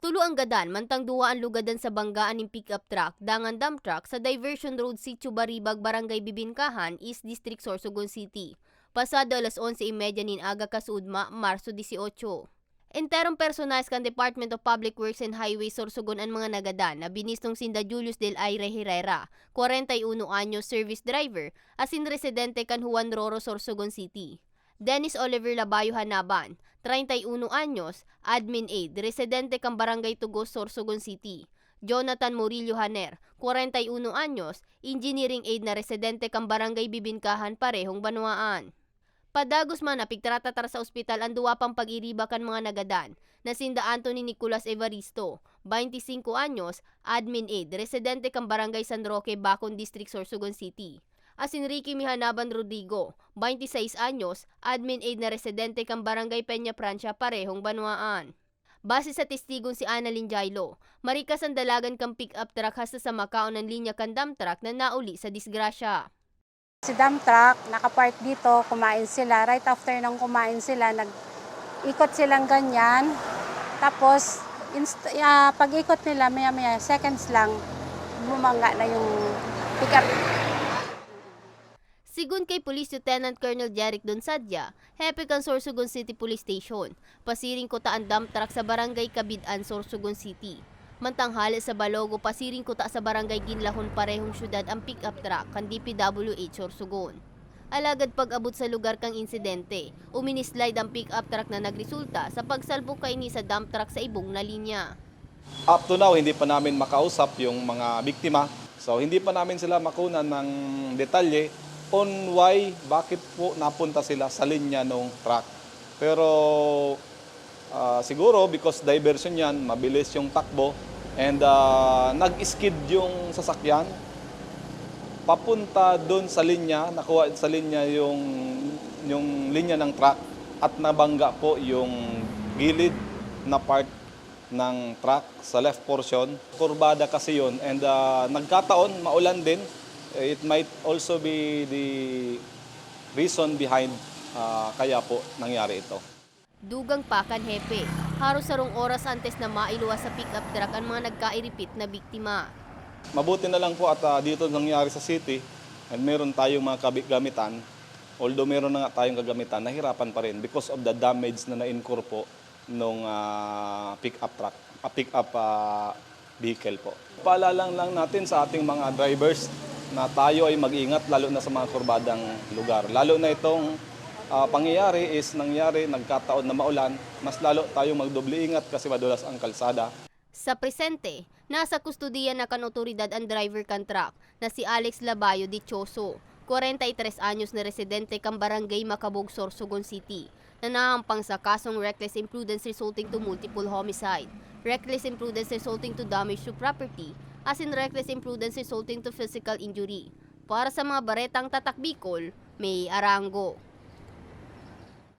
Tulo ang gadan, mantang duwa ang lugadan sa banggaan ng pick-up truck, dangan dump truck sa Diversion Road, Sitio Baribag, Barangay Bibinkahan, East District, Sorsogon City. Pasado alas 11:30 nin aga kasudma, Marso 18. Enterong personalis kan Department of Public Works and Highways Sorsogon ang mga nagadan na binistong sinda Julius del Aire Herrera, 41 anyos, service driver, asin residente kan Juan Roro, Sorsogon City. Dennis Oliver Labayo Hanaban, 31 anyos, admin aide, residente kang Barangay Tugos, Sorsogon City. Jonathan Murillo Haner, 41 anyos, engineering aide na residente kang Barangay Bibinkahan, parehong Banwaan. Padagos man napigtratatar sa ospital ang duwa pang pag-iriba kan mga nagadan na sinda Anthony Nicolas Evaristo, 25 anyos, admin aide, residente kang Barangay San Roque, Bacon District, Sorsogon City. Asin Ricky Mihanaban Rodrigo, 26 anyos, admin aide na residente kang Barangay Peña Francia, parehong Banwaan. Base sa testigong si Annalyn Jailo, marikas ang dalagan kang pick-up truck hasta sa makaon ng linya kan dump truck na nauli sa disgrasya. Si dump truck, nakapark dito, kumain sila. Right after nang kumain sila, nag-ikot silang ganyan. Tapos, pag-ikot nila, maya-maya, seconds lang, bumangga na yung pick-up. Sigun kay Police Lieutenant Colonel Jeric Donsadya, hepe kan Sorsogon City Police Station, pasiring kota ang dump truck sa Barangay Kabidan, Sorsogon City. Mantang hali sa Balogo, pasiring kota sa Barangay Ginlahon, parehong syudad ang pick-up truck kan DPWH Sorsogon. Alagad pag-abot sa lugar kang insidente, uminislide ang pick-up truck na nagresulta sa pagsalbok kaini sa dump truck sa ibong na linya. Up to now, hindi pa namin makausap yung mga biktima. So, hindi pa namin sila makunan ng detalye on why, bakit po napunta sila sa linya ng truck. Pero siguro because diversion yan, mabilis yung takbo, and nag-skid yung sasakyan, papunta doon sa linya, nakuha sa linya yung linya ng truck, at nabangga po yung gilid na part ng truck sa left portion. Kurbada kasi yun, and nagkataon, maulan din. It might also be the reason behind kaya po nangyari ito. Dugang pakan hepe, haros sarong oras antes na mailuwas sa pick-up truck ang mga nagkairipit na biktima. Mabuti na lang po at dito nangyari sa city, and meron tayong mga gamitan. Although meron na nga tayong kagamitan, nahirapan pa rin because of the damage na na-incur po nung pick-up truck, pick-up vehicle po. Paalala lang natin sa ating mga drivers na tayo ay mag-ingat lalo na sa mga kurbadang lugar. Lalo na itong pangyayari is nangyari, nagkataon na maulan, mas lalo tayong magdoble ingat kasi madulas ang kalsada. Sa presente, nasa kustudiya na kan otoridad ang driver kan truck na si Alex Labayo Dichoso, 43 anyos na residente kang Barangay Macabog, Sorsogon City, na nahampang sa kasong reckless imprudence resulting to multiple homicide, reckless imprudence resulting to damage to property, as in reckless imprudence resulting to physical injury. Para sa mga baretang Tatak Bicol, May Arango.